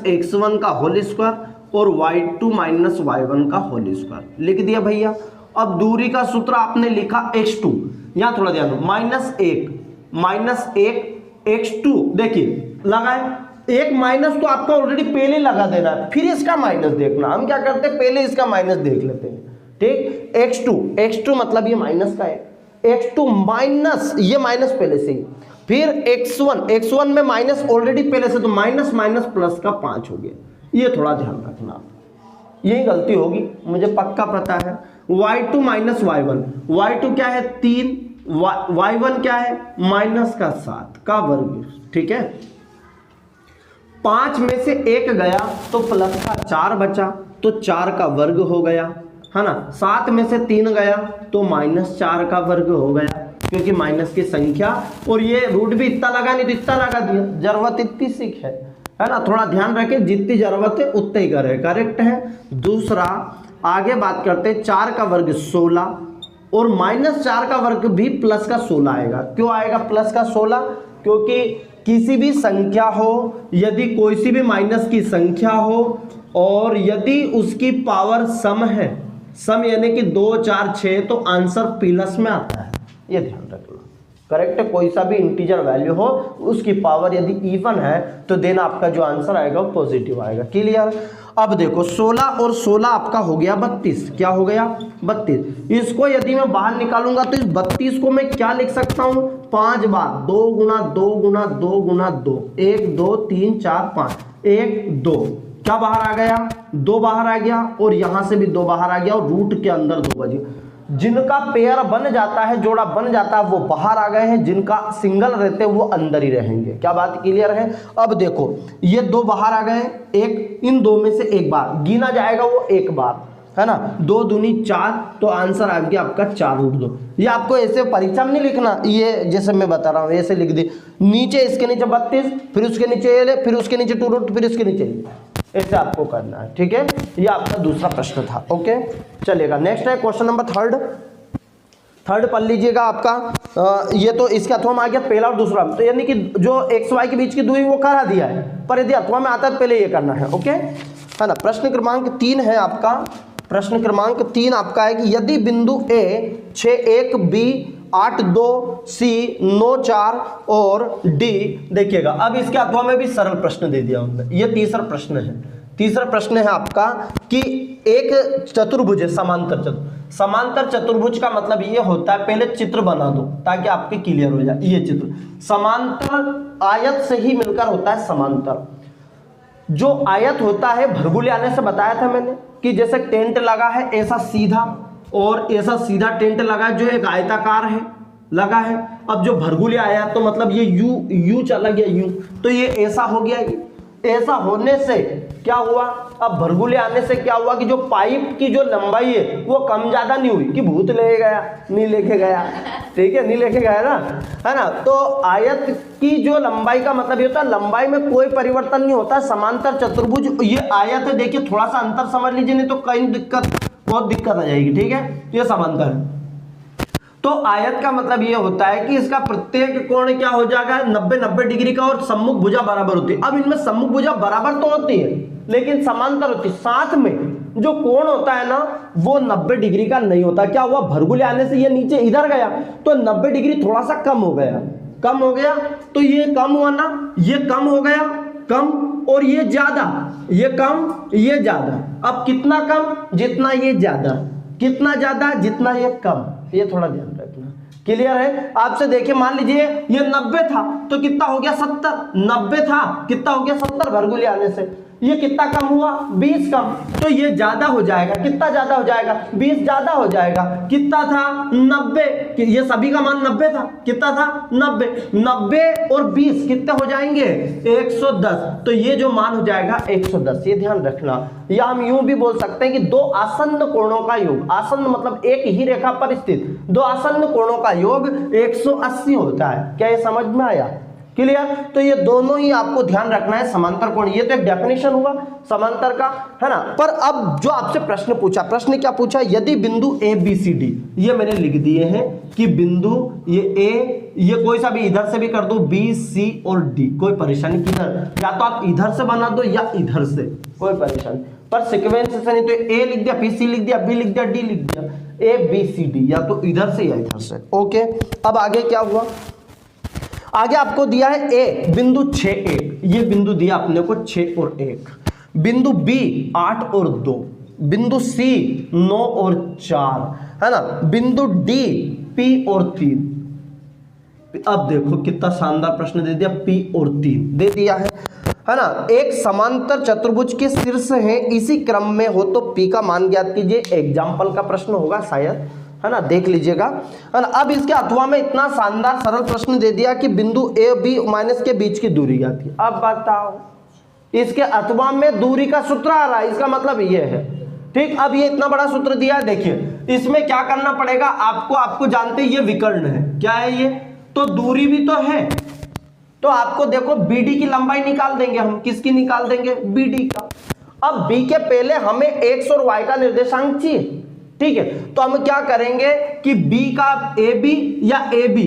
Speaker 1: x1 का होल स्क्वायर और y2 y1 का होल स्क्वायर लिख दिया भैया। अब दूरी का सूत्र आपने लिखा x2, यहां थोड़ा ध्यान दो, -1 x2, देखिए लगाए एक माइनस तो आपका ऑलरेडी पहले लगा देना है, फिर इसका माइनस देखना। हम क्या करते हैं, पहले इसका माइनस देख लेते हैं, ठीक। x2 मतलब ये माइनस का है, x2 माइनस ये माइनस पहले से ही, फिर x1 में माइनस ऑलरेडी पहले से, तो माइनस प्लस का 5 हो गया। ये थोड़ा ध्यान रखना, यही गलती होगी मुझे पक्का पता है। y2 y1 क्या है 3, y1 क्या है -7 का वर्ग, ठीक है। 5 में से 1 गया तो प्लस का 4 बचा, तो 4 का वर्ग हो गया, है ना। 7 में से 3 गया तो -4 का वर्ग हो गया, क्योंकि माइनस की संख्या, और ये रूट भी इतना लगा नहीं तो इतना लगा दिया, जरूरत इतनी सीख है ना। थोड़ा ध्यान रखें, जितनी जरूरत है उतना ही करें, करेक्ट है। दूसरा आगे बात करते हैं, 4 का वर्ग 16 और -4 का वर्ग भी प्लस का 16 आएगा। क्यों आएगा प्लस का 16? क्योंकि किसी भी संख्या हो, यदि कोई सी भी माइनस की संख्या हो और यदि उसकी पावर सम है, सम यानी कि 2 4 6, तो आंसर प्लस में आता है, ये ध्यान रखना, करेक्ट है। कोई सा भी इंटीजर वैल्यू हो, उसकी पावर यदि इवन है तो देन आपका जो आंसर आएगा वो पॉजिटिव आएगा। क्लियर? अब देखो 16 और 16 आपका हो गया 32। क्या हो गया 32। इसको यदि मैं बाहर निकालूंगा तो इस 32 को मैं क्या लिख सकता हूं 5 बार, 2 गुना 2 गुना 2 गुना 2, 1 2 3 4 5, 1 2, क्या बाहर आ गया 2 बाहर आ गया, और यहां से भी 2 बाहर आ गया, और रूट के अंदर 2 बजे। जिनका पेयर बन जाता है, जोड़ा बन जाता है, वो बाहर आ गए हैं, जिनका सिंगल रहते हैं वो अंदर ही रहेंगे। क्या बात क्लियर है? अब देखो ये 2 बाहर आ गए, एक इन 2 में से एक बार गिना जाएगा, वो एक बार, है ना। 2 दूनी 4, तो आंसर आ गया आपका 4 रूट 2। ये आपको ऐसे परीक्षा में नहीं लिखना, ये जैसे मैं बता रहा हूँ ऐसे लिख दी, नीचे इसके नीचे 32, फिर उसके नीचे ये ले, फिर उसके नीचे 2 रूट, फिर इसके नीचे ऐसे आपको करना है, ठीक है। ये आपका दूसरा प्रश्न था, ओके चलेगा। नेक्स्ट है क्वेश्चन नंबर थर्ड पढ़ लीजिएगा आपका। ये तो इसका अथवा में आ गया पहला और दूसरा, तो यानी कि जो एक्स वाई के बीच की दूरी वो करा दिया है, पर यदि अथवा में आता है पहले ये करना है, ओके है ना। प्रश्न क्रमांक 3 है आपका। प्रश्न क्रमांक 3 आपका है कि यदि बिंदु ए 6 1 बी 8 2 सी 9 4 और डी, देखिएगा अब इसके अथवा में भी सरल प्रश्न दे दिया हमने। ये तीसरा प्रश्न है। तीसरा प्रश्न है आपका कि एक चतुर्भुज है, समांतर चतुर्भुज का मतलब ये होता है, पहले चित्र बना दो ताकि आपके क्लियर हो जाए। ये चित्र समांतर आयत से ही मिलकर होता है समांतर। जो आयत होता है भरगुले आने से बताया था मैंने कि जैसे टेंट लगा है ऐसा सीधा, और ऐसा सीधा टेंट लगा है जो एक आयताकार है लगा है। अब जो भरगुले आया तो मतलब ये यू चला गया यू, तो ये ऐसा हो गया। ऐसा होने से क्या हुआ, अब भरगुले आने से क्या हुआ कि जो पाइप की जो लंबाई है वो कम ज्यादा नहीं हुई कि भूत ले गया, नहीं लेके गया, ठीक है नहीं लेके गया ना, है ना। तो आयत की जो लंबाई का मतलब ये होता है लंबाई में कोई परिवर्तन नहीं होता। समांतर चतुर्भुज ये आयत है, देखिए थोड़ा सा अंतर समझ लीजिए, नहीं तो कहीं बहुत दिक्कत आ जाएगी, ठीक है। तो ये समांतर है। तो आयत का मतलब ये होता है कि इसका प्रत्येक कोण क्या हो जाएगा, 90 डिग्री का, और सम्मुख भुजा बराबर होती है। अब इनमें सम्मुख भुजा बराबर तो होती है लेकिन समांतर होती है, साथ में जो कोण होता है ना वो 90 डिग्री का नहीं होता। क्या हुआ, भरगुले आने से ये नीचे इधर गया तो 90 डिग्री थोड़ा सा कम हो गया, कम हो गया, तो ये कम हुआ ना, ये कम हो गया, कम, और ये ज्यादा, ये कम, ये ज्यादा। अब कितना कम, जितना ये ज्यादा, कितना ज्यादा, जितना ये कम। ये थोड़ा ध्यान रखना, क्लियर है। आपसे देखिए, मान लीजिए ये 90 था तो कितना हो गया 70, 90 था कितना हो गया 70 भरगुले आने से, ये कितना कम हुआ 20 कम, तो ये ज्यादा हो जाएगा। कितना ज्यादा हो जाएगा, 20 ज्यादा हो जाएगा। कितना था 90, ये सभी का मान 90 था, कितना था 90, 90 और 20 कितने हो जाएंगे 110, तो ये जो मान हो जाएगा 110। ये ध्यान रखना। या हम यूं भी बोल सकते हैं कि दो आसन्न कोणों का योग, आसन्न मतलब एक ही रेखा पर स्थित दो आसन्न कोणों का योग 180 होता है। क्या ये समझ में आया, क्लियर। तो ये दोनों ही आपको ध्यान रखना है, समांतर कोण। ये तो एक डेफिनेशन हुआ समांतर का, है ना। पर अब जो आपसे प्रश्न पूछा, प्रश्न क्या पूछा, यदि बिंदु ए बी सी डी, ये मैंने लिख दिए हैं कि बिंदु ये ए, ये कोई सा भी इधर से भी कर दो, बी सी और डी, कोई परेशानी किधर, या तो आप इधर से बना दो या इधर से, कोई परेशानी, पर सीक्वेंस से नहीं। तो ए लिख दिया, बी सी लिख दिया, बी लिख दिया, डी लिख दिया, ए बी सी डी, या तो इधर से या इधर से। ओके, अब आगे क्या हुआ, आगे आपको दिया है ए बिंदु 6 1, ये बिंदु दिया अपने को 6 और 1, बिंदु बी 8 और 2, बिंदु सी 9 और 4, है ना, बिंदु डी पी और 3। अब देखो कितना शानदार प्रश्न दे दिया, पी और 3 दे दिया है ना। एक समांतर चतुर्भुज के शीर्ष है, इसी क्रम में हो तो पी का मान ज्ञात कीजिए। एग्जाम्पल का प्रश्न होगा शायद, है ना, देख लीजिएगा, है ना। अब इसके अथवा में इतना शानदार सरल प्रश्न दे दिया कि बिंदु ए बी माइनस के बीच की दूरी ज्ञात की। अब बताओ, इसके अथवा में दूरी का सूत्र आ रहा है, इसका मतलब ये है, ठीक। अब ये इतना बड़ा सूत्र दिया है, देखिए इसमें क्या करना पड़ेगा आपको, आपको जानते हैं ये विकर्ण है, क्या है ये, तो दूरी भी तो है, तो आपको देखो बीडी की लंबाई निकाल देंगे हम, किसकी निकाल देंगे, बीडी का। अब बी के पहले हमें एक्स और वाई का निर्देशांक चाहिए, ठीक है, तो हम क्या करेंगे कि बी का ए बी या A B,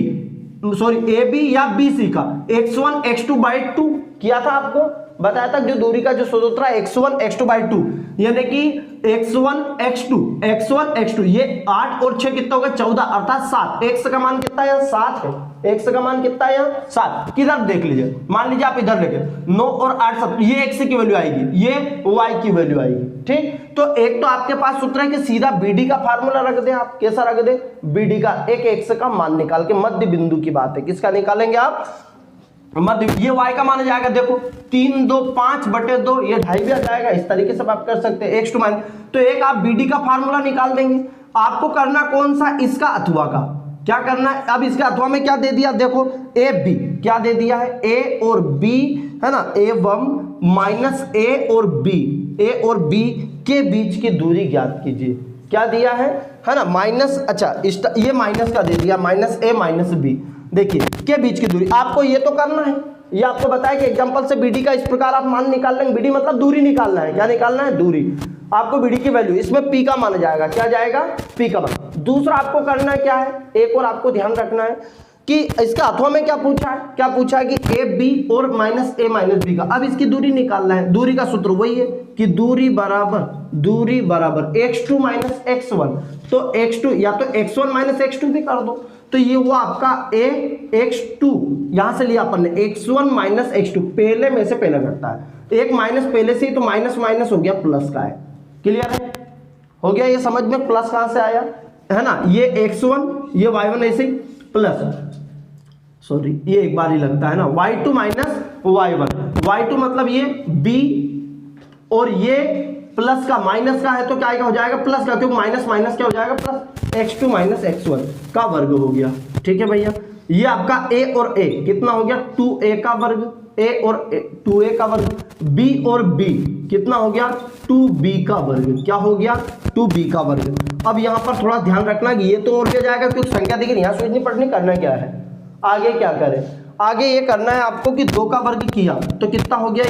Speaker 1: sorry A B या बी सी का x1 x2/2 किया था, आपको बताया था जो दूरी का जो सूत्र है x1 x2/2, यानी कि x1 x2 ये 8 और 6 कितना होगा 14 अर्थात 7। x का मान कितना है 7 है, x का मान कितना है 7। किधर देख लीजिए, मान लीजिए आप इधर लेके 9 और 8 7, ये x की वैल्यू आएगी, ये y की वैल्यू आएगी, ठीक। तो एक तो आपके पास सूत्र है कि सीधा bd का फार्मूला रख दे, आप कैसा रख दे, bd का एक x का मान निकाल के, मध्य बिंदु की बात है, किसका निकालेंगे आप, मध्य, ये y का मान जाएगा, देखो 3 2 5/2, ये 2.5 भी आ जाएगा। इस तरीके से आप कर सकते हैं, x2 माइनस, तो एक आप bd का फार्मूला निकाल देंगे। आपको करना कौन सा, इसका अथवा का, क्या करना है, अब इसके अथवा में क्या दे दिया, देखो ए बी क्या दे दिया है, ए और बी, है ना, a1 माइनस ए और बी के बीच की दूरी ज्ञात कीजिए। क्या दिया है ना, माइनस, अच्छा ये माइनस का दे दिया, माइनस ए माइनस बी, देखिए के बीच की दूरी आपको ये तो करना है। ये आपको बताया कि एग्जांपल से बीडी का इस प्रकार आप मान निकाल लेंगे, बीडी मतलब दूरी निकालना है, क्या निकालना है, दूरी। आपको बीडी की वैल्यू, इसमें पी का मान जाएगा, क्या जाएगा, पी का मान। दूसरा आपको करना है क्या है, एक और आपको ध्यान रखना है कि इसका अथवा में क्या पूछा है कि ए बी और माइनस ए माइनस बी का। अब इसकी दूरी निकालना है, दूरी का सूत्र वही है कि दूरी बराबर x2 माइनस x1, तो x2 या तो x1 माइनस x2 भी कर दो, तो ये हुआ आपका a x2, यहां से लिया अपन ने x1 माइनस x2, पहले में से पहले घटता है, एक माइनस पहले से ही, तो माइनस माइनस हो गया प्लस का है, क्लियर है, हो गया ये समझ में, प्लस कहां से आया, है ना, ये x1 ये y1 ऐसे ही प्लस, सॉरी ये एक बार ही लगता है ना, y2 माइनस y1 मतलब ये b और ये प्लस का माइनस का है, तो क्या हो जाएगा प्लस का, क्योंकि माइनस माइनस क्या हो जाएगा प्लस, x2 माइनस x1 का वर्ग हो गया, ठीक है भैया। ये आपका a और a कितना हो गया, 2a का वर्ग, a और 2a का वर्ग, b और b कितना हो गया, 2b का वर्ग, क्या हो गया 2b का वर्ग। अब यहाँ पर थोड़ा ध्यान रखना कि ये तो और क्या जाएगा, क्योंकि संख्या देखिए यहाँ सोचनी पड़नी, करना क्या है, आगे क्या करें, आगे ये करना है आपको कि 2 का वर्ग किया तो कितना हो गया,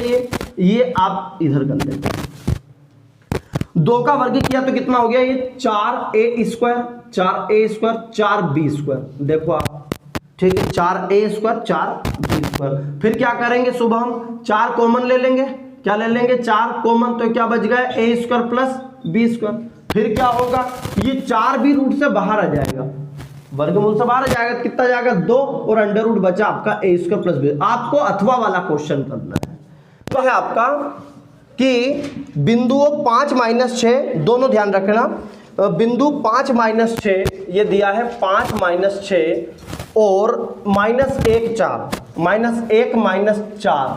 Speaker 1: ये आप इधर कर लेते, 2 का वर्ग किया तो कितना हो गया, ये 4a² 4a² 4b², देखो आप, ठीक है, 4a² 4b²। फिर क्या करेंगे शुभम, 4 कॉमन ले लेंगे, क्या ले लेंगे, 4 कॉमन, तो क्या बच गया a² प्लस b²। फिर क्या होगा, ये 4 भी रूट से बाहर आ जाएगा, वर्गमूल से बाहर आ जाएगा, तो कितना जाएगा 2, और अंडर रूट बचा आपका a² प्लस b। आपको अथवा वाला क्वेश्चन करना है। तो है आपका कि बिंदुओं 5 - 6, दोनों ध्यान रखना, बिंदु 5 - 6 ये दिया है 5 - 6 और -1 4 -1 4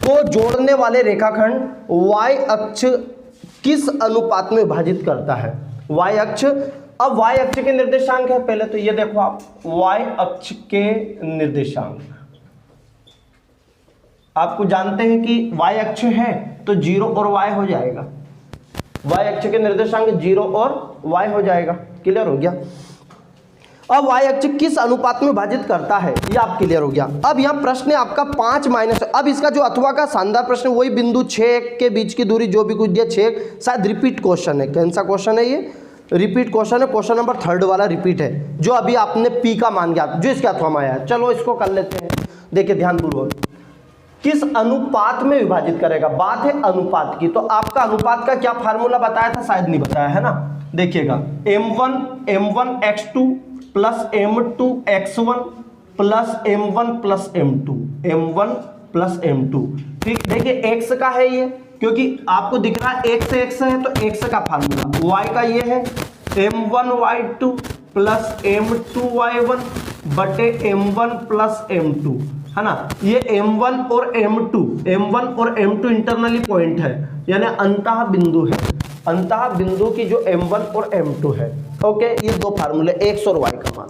Speaker 1: को जोड़ने वाले रेखाखंड y अक्ष किस अनुपात में विभाजित करता है। y अक्ष, अब y अक्ष के निर्देशांक है, पहले तो ये देखो आप, y अक्ष के निर्देशांक आपको जानते हैं कि y अक्ष है तो 0 और y हो जाएगा, y अक्ष के निर्देशांक 0 और y हो जाएगा, क्लियर हो गया। अब y अक्ष किस अनुपात में विभाजित करता है, ये आप क्लियर हो गया। अब यहाँ प्रश्न है आपका 5 - अब इसका जो अथवा का शानदार प्रश्न, वही बिंदु 6 के बीच की दूरी जो भी कुछ दिया 6, शायद रिपीट क्वेश्चन है, कौन सा क्वेश्चन है ये, रिपीट क्वेश्चन है, क्वेश्चन नंबर 3 वाला रिपीट है, जो अभी आपने p का मान गया जो इसके अथवा में आया है। चलो इसको कर लेते हैं, देखिए ध्यानपूर्वक, किस अनुपात में विभाजित करेगा, बात है अनुपात की। तो आपका अनुपात का क्या फार्मूला बताया था, शायद नहीं बताया है ना, देखिएगा m1 plus m2 x1 plus m1 plus m2, ठीक। देखिए x का है ये, क्योंकि आपको दिख रहा है x है तो x का फार्मूला, y का ये है m1 y2 plus m2 y1 बटे m1 प्लस m2, है ना। ये m1 और m2 इंटरनली पॉइंट है, यानी अंतः बिंदु है, अंतः बिंदु की जो m1 और m2 है, ओके। ये दो फार्मूले x और y का मान।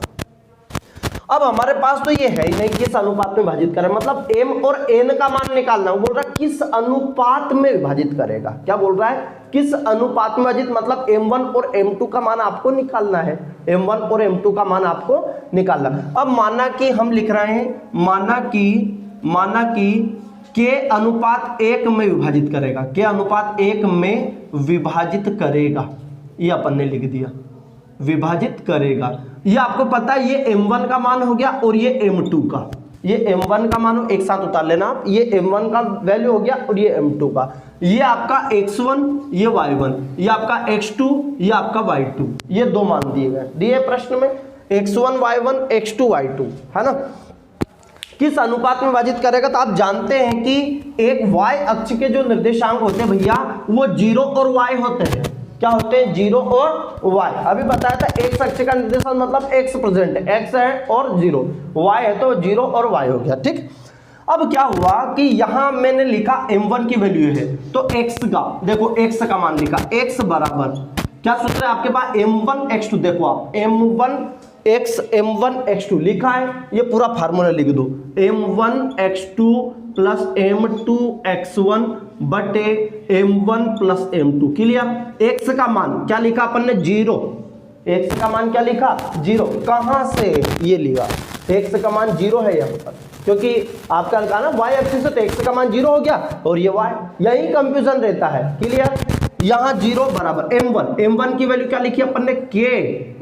Speaker 1: अब हमारे पास तो ये है ही नहीं किस अनुपात में विभाजित करें, मतलब m और n का मान निकालना, वो बोल रहा है किस अनुपात में विभाजित करेगा, क्या बोल रहा है, किस अनुपात में विभाजित, मतलब m1 और m2 का मान आपको निकालना है, m1 और m2 का मान आपको निकालना। अब माना कि हम लिख रहे हैं, माना कि k अनुपात 1 में विभाजित करेगा, k अनुपात 1 में विभाजित करेगा, ये अपन ने लिख दिया, विभाजित करेगा। ये आपको पता है ये m1 का मान हो गया और ये m2 का, ये m1 का मान हो, एक साथ उतार लेना आप, ये m1 का वैल्यू हो गया और ये m2 का, ये आपका x1 ये y1, ये आपका x2 ये आपका y2, ये दो मान दिए गए, दिए प्रश्न में x1 y1 x2 y2, है ना। किस अनुपात में विभाजित करेगा, तो आप जानते हैं कि एक y अक्ष के जो निर्देशांक होते हैं भैया वो 0 और y होते हैं, क्या होते हैं, 0 और y। अभी बताया था x अक्ष का निर्देशांक मतलब x प्रेजेंट है, x है और 0, y है तो 0 और y हो गया, ठीक। अब क्या हुआ कि यहां मैंने लिखा m1 की वैल्यू है, तो x का देखो, x का मान लिखा, x बराबर क्या सूत्र है आपके पास, m1 x2, देखो आप m1 x2 लिखा है, ये पूरा फार्मूला लिख दो, m1 x2 plus m2 x1 बटे m1 plus m2, clear. x का मान क्या लिखा अपन ने, 0, x का मान क्या लिखा, 0, कहां से ये लिया, x का मान 0 है यहाँ पर, क्योंकि आपका कहा ना y एक्सिस से, तो x का मान 0 हो गया और ये y, यही कंफ्यूजन रहता है, क्लियर। यहाँ 0 बराबर m1 की वैल्यू क्या लिखी अपन ने, k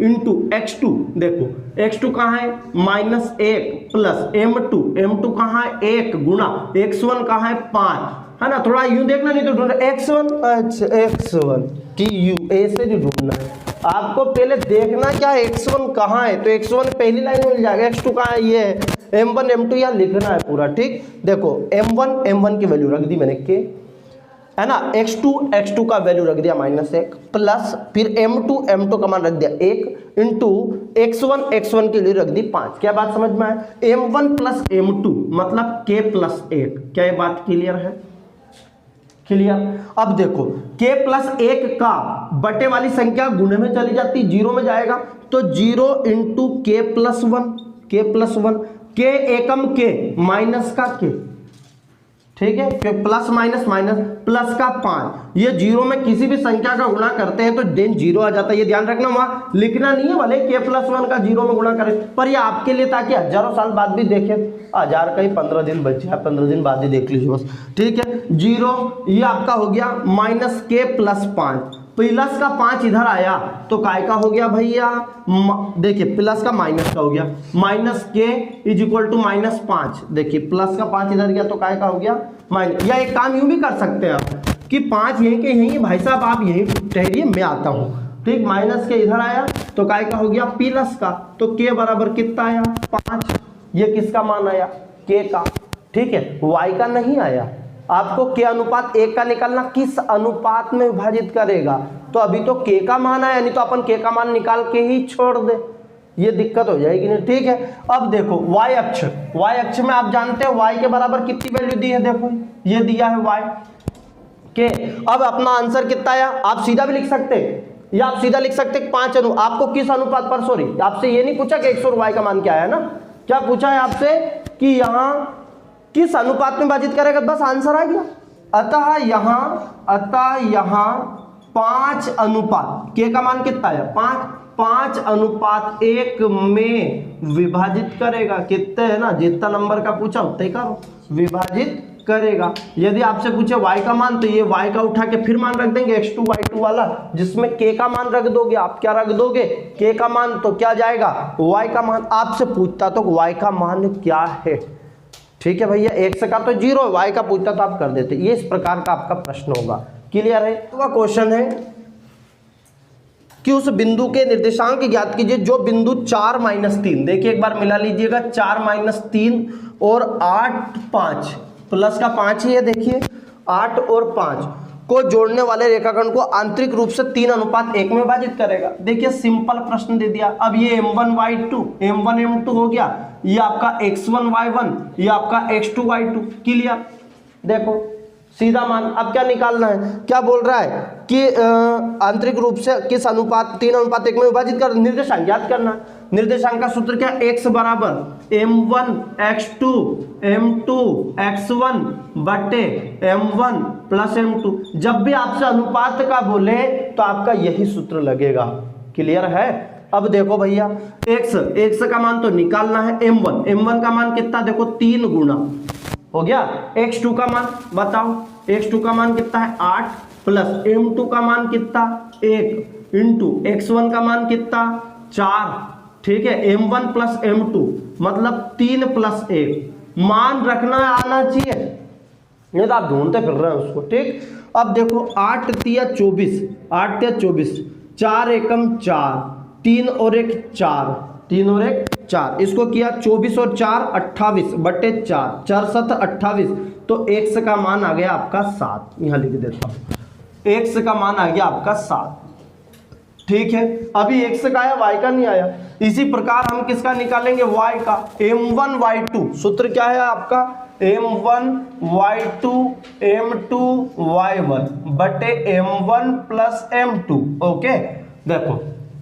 Speaker 1: इंटू x2, देखो x2 कहाँ है, -1 प्लस m2 कहाँ है, 1 गुणा x1 कहाँ है, 5, है ना। थोड़ा यूं देखना, नहीं तो ढूंढना x1, अच्छा x1 TU ऐसे नहीं ढूंढना है आपको, पहले देखना क्या x1 कहाँ है, तो x1 पहली लाइन में मिल जाएगा, x2 कहाँ है, ये है m1 m2, यहाँ लिखना है पूरा, ठीक। देखो m1 की वैल्यू रख दी मैंने k, है ना, x2 का वैल्यू रख दिया -1 प्लस फिर m2 का मान रख दिया 1 इंटू x1 के लिए रख दी 5। क्या बात समझ में आए, m1 प्लस m2 मतलब k प्लस 1, क्या ये बात क्लियर है, क्लियर। अब देखो k प्लस 1 का बटे वाली संख्या गुणे में चली जाती, 0 में जाएगा, तो 0 इंटू k प्लस 1, k एकम k माइनस का k, ठीक है, प्लस माइनस प्लस का 5, ये 0 में किसी भी संख्या का गुणा करते हैं तो देन 0 आ जाता है, ये ध्यान रखना, वहां लिखना नहीं है, भले k प्लस 1 का 0 में गुणा करें, पर ये आपके लिए ताकि हजारों साल बाद भी देखें, 1000 का ही 15 दिन बच जाए, 15 दिन बाद ही देख लीजिए बस, ठीक है। 0 ये आपका हो गया -k प्लस 5 प्लस का 5 इधर आया तो काय का हो गया भैया, देखिए प्लस का माइनस का हो गया, माइनस के इज इक्वल टू -5। देखिए प्लस का 5 इधर गया तो काय का हो गया माइनस। या एक काम यूं भी कर सकते हैं आप कि 5 यहीं के यहीं, भाई साहब आप यहीं ठहरिए मैं आता हूँ, ठीक। माइनस के इधर आया तो काय का हो गया प्लस का, तो के बराबर कितना आया 5। ये किसका मान आया, के का, ठीक है, वाई का नहीं आया। आपको के अनुपात 1 का निकालना, किस अनुपात में विभाजित करेगा, तो अभी तो के का मान आया, नहीं तो अपन के का मान निकाल के ही छोड़ दे, ये दिक्कत हो जाएगी नहीं, ठीक है। अब देखो y अक्ष में आप जानते हैं y के बराबर कितनी वैल्यू दी है, देखो ये दिया है y के। अब अपना आंसर कितना आया, आप सीधा भी लिख सकते हैं या आप सीधा लिख सकते हैं 5 आपको किस अनुपात पर, सॉरी आपसे ये नहीं पूछा कि x और y का मान क्या है ना, क्या पूछा है आपसे कि यहाँ किस अनुपात में विभाजित करेगा, बस आंसर आ गया। अतः यहाँ 5 अनुपात, के का मान कितना है 5 अनुपात 1 में विभाजित करेगा, कितने है ना, जितना नंबर का पूछा उतना ही करो, विभाजित करेगा। यदि आपसे पूछे y का मान तो ये y का उठा के फिर मान रख देंगे x2 y2 वाला, जिसमें k का मान रख दोगे, आप क्या रख दोगे k का मान, तो क्या जाएगा y का मान। आपसे पूछता तो y का मान क्या है, ठीक है भैया, x का तो 0 है, y का पूछता तो आप कर देते। ये इस प्रकार का आपका प्रश्न होगा, क्लियर है। तो क्वेश्चन है कि उस बिंदु के निर्देशांक ज्ञात कीजिए जो बिंदु 4 - 3, देखिए एक बार मिला लीजिएगा, 4 - 3 और 8 5, प्लस का 5 ही है, देखिए 8 और 5 को जोड़ने वाले रेखाखंड को आंतरिक रूप से 3 अनुपात 1 में विभाजित करेगा। देखिए सिंपल प्रश्न दे दिया। अब ये m1 y2 m1 m2 हो गया, ये आपका x1 y1, ये आपका x2 y2, क्लियर। देखो सीधा मान, अब क्या निकालना है, क्या बोल रहा है कि आंतरिक रूप से किस अनुपात 3 अनुपात 1 में विभाजित कर, निर्देशांक ज्ञात करना। निर्देशांक का सूत्र क्या, x बराबर m1 x2 m2 x1 बटे m1 प्लस m2। जब भी आपसे अनुपात का बोले तो आपका यही सूत्र लगेगा, क्लियर है। अब देखो भैया x का मान तो निकालना है, m1 का मान कितना, देखो 3 गुना हो गया, x2 का मान बताओ, x2 का मान कितना है 8 प्लस m2 का मान कितना 1 इंटू x1 का मान कितना 4, ठीक है, m1 प्लस m2 मतलब 3 प्लस 1, मान रखना आना चाहिए, ये तो आप ढूंढते फिर रहे हैं उसको, ठीक। अब देखो 8 तिया 24, 8 तिया 24, 4 एकम 4, 3 और 1 4, 3 और 1 4, इसको किया 24 और 4 28 बटे 4, 4 7 28, तो x का मान आ गया आपका 7, यहाँ लिख देता हूँ, x का मान आ गया आपका 7, ठीक है। अभी x का आया, y का नहीं आया। इसी प्रकार हम किसका निकालेंगे, y का, m1 y2, सूत्र क्या है आपका m1 y2 m2 y1 बटे m1 प्लस m2, ओके। देखो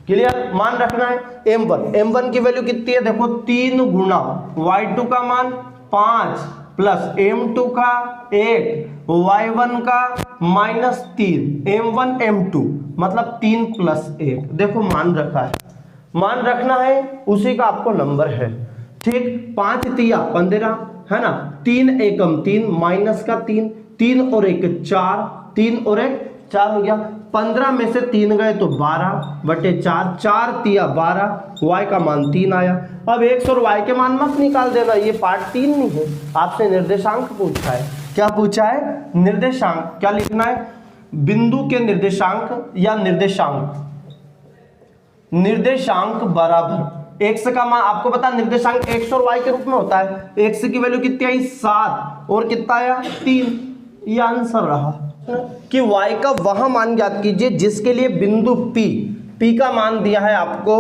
Speaker 1: क्लियर, मान रखना है m1 की वैल्यू कितनी है, देखो 3 गुना y2 का मान 5 प्लस m2 का 1 y1 का -3 m1 m2 मतलब 3 प्लस 1, देखो मान रखा है, मान रखना है उसी का आपको नंबर है, ठीक। 5 तिया 15 है ना, 3 एकम 3 माइनस का 3, 3 और 1 4, 3 और 1 4 हो गया, 15 में से 3 गए तो 12 बटे 4, 4 तिया 12, y का मान 3 आया। अब x और y के मान मत निकाल देना, ये पार्ट 3 नहीं है, आपसे निर्देशांक पूछा है। क्या पूछा है, निर्देशांक। क्या लिखना है, बिंदु के निर्देशांक या निर्देशांक बराबर x का मान, आपको पता निर्देशांक x और y के रूप में होता है। x की वैल्यू कितनी आई 7 और कितना आया 3, ये आंसर रहा कि y का वह मान ज्ञात कीजिए जिसके लिए बिंदु P का मान दिया है आपको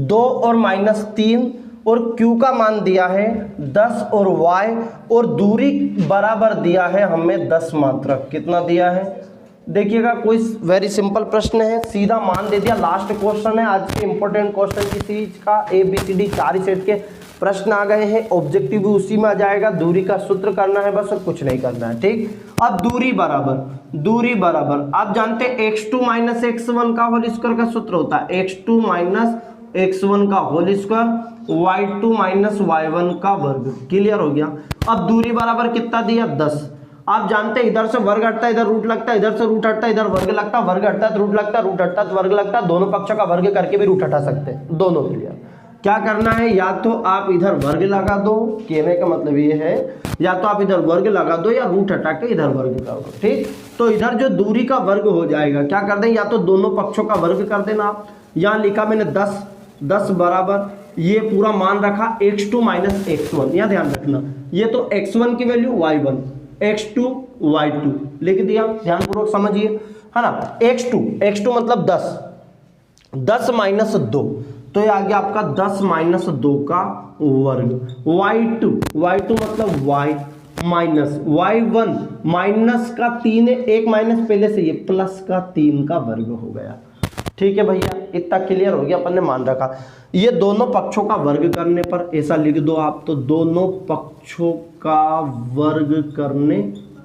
Speaker 1: 2 और -3 और Q का मान दिया है 10 और y और दूरी बराबर दिया है हमें 10 मात्रक। कितना दिया है देखिएगा, कोई वेरी सिंपल प्रश्न है, सीधा मान दे दिया। लास्ट क्वेश्चन है आज के इंपॉर्टेंट क्वेश्चन की सीरीज का, ABCD 4 सेट के प्रश्न आ गए हैं, ऑब्जेक्टिव भी उसी में आ जाएगा। दूरी का सूत्र करना है बस और कुछ नहीं करना है, ठीक। अब दूरी बराबर आप जानते हैं x2 - x1 का होल स्क्वायर का सूत्र होता है x2 - x1 का होल स्क्वायर y2 - y1 का वर्ग। क्लियर हो गया। अब दूरी बराबर कितना दिया 10, आप जानते हैं इधर से वर्ग हटता है इधर रूट लगता है, इधर से रूट हटता है इधर वर्ग लगता है, वर्ग हटता है तो रूट लगता है, रूट हटता है तो वर्ग लगता है। दोनों पक्षों का वर्ग करके भी रूट हटा सकते हैं, दोनों क्लियर। क्या करना है, या तो आप इधर वर्ग लगा दो, कहने का मतलब ये है या तो आप इधर वर्ग लगा दो या रूट हटा के इधर वर्ग कर दो, ठीक। तो इधर जो दूरी का वर्ग हो जाएगा, क्या कर दें, या तो दोनों पक्षों का वर्ग कर देना आप। यहाँ लिखा मैंने 10 बराबर ये पूरा मान रखा x2 माइनस x1, यहाँ ध्यान रखना ये तो x1 की वैल्यू y1, x2 y2 लिख दिया, ध्यानपूर्वक समझिए, है ना। x2 मतलब 10 माइनस 2, तो ये आ गया आपका 10 माइनस 2 का वर्ग। y2 मतलब y माइनस y1 माइनस का 3 है, एक माइनस पहले से ये प्लस का 3 का वर्ग हो गया, ठीक है भैया। इतना क्लियर हो गया, अपन ने मान रखा। ये दोनों पक्षों का वर्ग करने पर ऐसा लिख दो आप, तो दोनों पक्षों का वर्ग करने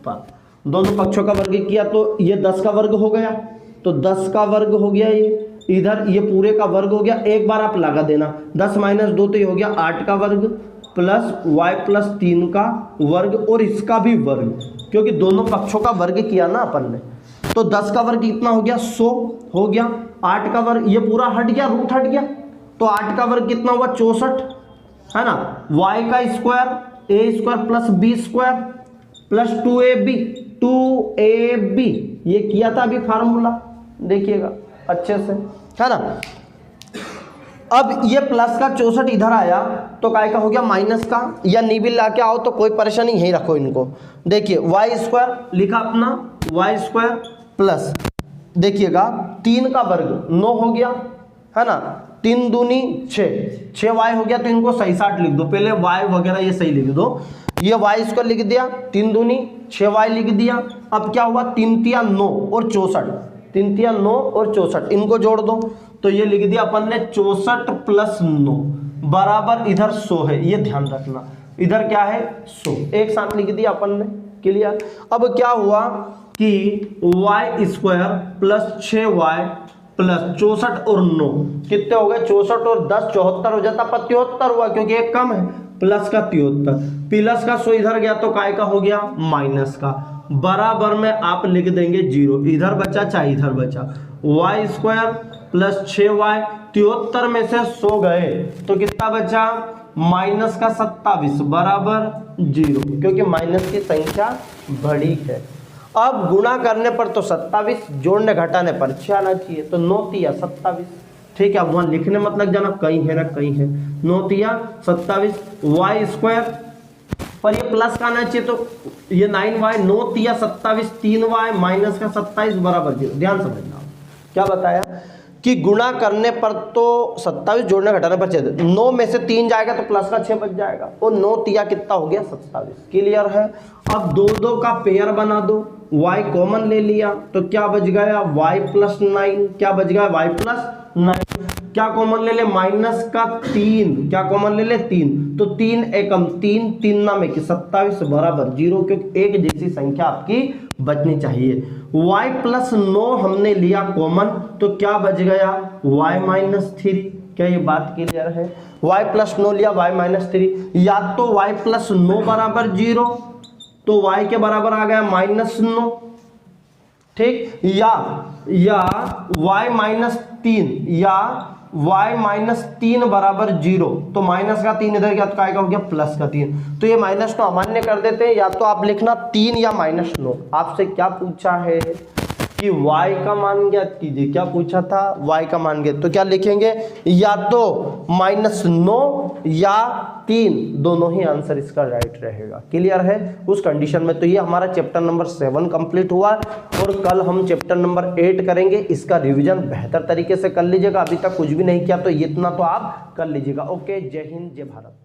Speaker 1: पर, दोनों पक्षों का वर्ग किया तो ये 10 का वर्ग हो गया, तो 10 का वर्ग हो गया, ये इधर ये पूरे का वर्ग हो गया। एक बार आप लगा देना, 10 माइनस 2 तो ये हो गया 8 का वर्ग प्लस y प्लस 3 का वर्ग और इसका भी वर्ग, क्योंकि दोनों पक्षों का वर्ग किया ना अपन ने। तो 10 का वर्ग कितना हो गया, 100 हो गया। 8 का वर्ग ये पूरा हट गया, रूट हट गया, तो 8 का वर्ग कितना हुआ, 64, है ना। y का square a² plus b² plus 2ab ये किया था अभी फार्मूला, देखिएगा अच्छे से, है ना। अब ये प्लस का 64 इधर आया तो काय का हो गया माइनस का, या निबिल ला के आओ तो कोई परेशानी, यही रखो इनको। देखिए y² लिखा अपना, y² प्लस देखिएगा 3 का वर्ग 9 हो गया, है ना, 3 दूनी 6y हो गया, तो इनको सही साठ लिख दो, पहले y वगैरह ये सही लिख दो। ये y² लिख दिया, 3 दूनी 6y लिख दिया। अब क्या हुआ, 3 तिया 9 और 64, 3 तिया 9 और 64 इनको जोड़ दो, तो ये लिख दिया अपन ने 64 प्लस 9 बराबर इधर 100 है, ये ध्यान रखना, इधर क्या है 100, एक साथ लिख दिया अपन ने, क्लियर। अब क्या हुआ कि y² प्लस 6y प्लस 64 और 9 कितने हो गए, 64 और 10 74 हो जाता, पर 73 हुआ क्योंकि एक कम है, प्लस का 73, प्लस का 100 इधर गया तो काय का हो गया माइनस का, बराबर में आप लिख देंगे 0, इधर बचा चाहे इधर बचा। y² प्लस 6y 73 में से 100 गए तो कितना बचा, माइनस का 27 बराबर 0, क्योंकि माइनस की संख्या बड़ी है। अब गुणा करने पर तो 27, जोड़ने घटाने पर 6 आना चाहिए, तो 9 तिया 27, ठीक है। अब वहां लिखने मत लग जाना, कहीं है ना कहीं है, 9 तिया 27, y² पर ये प्लस का आना चाहिए, तो ये 9y, 9 तिया 27, 3y माइनस का 27 बराबर 0। ध्यान समझना, क्या बताया कि गुणा करने पर तो 27, जोड़ने घटाने पर 6, 9 में से 3 जाएगा तो प्लस का 6 बच जाएगा, और 9 तिया कितना हो गया 27, क्लियर है। अब 2 का पेयर बना दो, y कॉमन ले लिया तो क्या बच गया y प्लस 9, क्या बच गया y प्लस 9, क्या कॉमन ले ले, माइनस का 3, क्या कॉमन ले ले 3, तो 3 एकम 3, 3 नाम 1 27 बराबर 0, क्योंकि एक जैसी संख्या आपकी बचनी चाहिए। y प्लस 9 हमने लिया कॉमन, तो क्या बच गया y माइनस 3, क्या ये बात क्लियर है। y प्लस 9 लिया, y माइनस 3, या तो y प्लस 9 बराबर 0, तो y के बराबर आ गया माइनस 9, ठीक, या y माइनस 3, या y माइनस 3 बराबर 0, तो माइनस का 3 इधर गया तो काय का हो गया प्लस का 3, तो ये माइनस को अमान्य कर देते हैं। या तो आप लिखना 3 या माइनस 9, आपसे क्या पूछा है कि y का मान ज्ञात कीजिए, क्या पूछा था, y का मान ज्ञात, तो क्या लिखेंगे, या तो माइनस 9 या 3, दोनों ही आंसर इसका राइट रहेगा, क्लियर है उस कंडीशन में। तो ये हमारा चैप्टर नंबर 7 कंप्लीट हुआ, और कल हम चैप्टर नंबर 8 करेंगे। इसका रिवीजन बेहतर तरीके से कर लीजिएगा, अभी तक कुछ भी नहीं किया तो इतना तो आप कर लीजिएगा। ओके, जय हिंद, जय भारत।